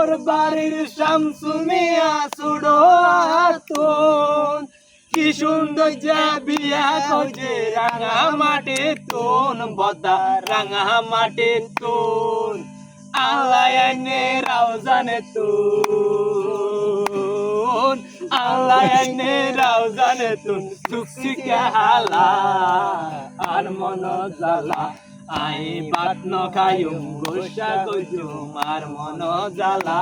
মোর বাড়ির শামসু মিয়া ছুড়ো আতন কি সুন্দর যে বিয়া করছে রাঙা মাটির তুন বদা রাঙা মাটির তুন আল্লাহ এনে রাও জানে তুন আল্লাহ এনে রাও জানে তুন সুখসিকা হালা আর মন জ্বালা আই বাত ন খায়ুম গোসা কইতুম আর মন জ্বালা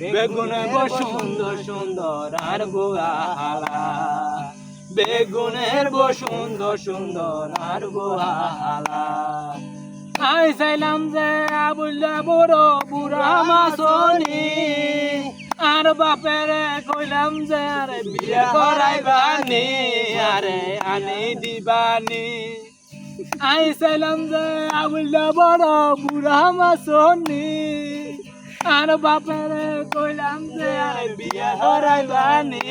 বেগুনে গো সুন্দর সুন্দর আর গোহালা বেগুনের গো সুন্দর সুন্দর আর গোহালা আই চাইলাম যে আবুল্লা বড় বুড়া মাছনি আর বাপেরে কইলাম যে আরে বিয়ে করাইবানি আরে আনি দিবানি আই চাইলাম যে আবুল্লা বড় বুড়া মাছনি আর বাপেরে কইলাম যে আরে বিয়ে করাইবানি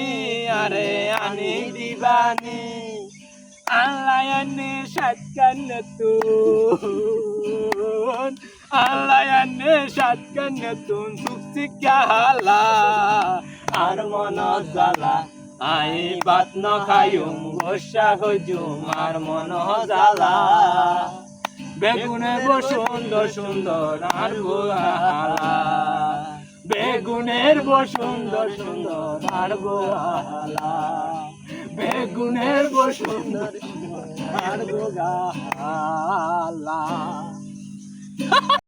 আরে আনি দিবানি আল্লাহ এনে সাতকান তুন আল্লাহ এনে সাতকান তুন সুখসিকা হালা আর মন জ্বালা আই বাত ন খায়ুম গোসা কইতুম আর মন জ্বালা বেগুনের গো সুন্দর সুন্দর আর গোহালা বেগুনের গো সুন্দর সুন্দর আর গোহালা বেগুনের গো সুন্দর আর গোহালা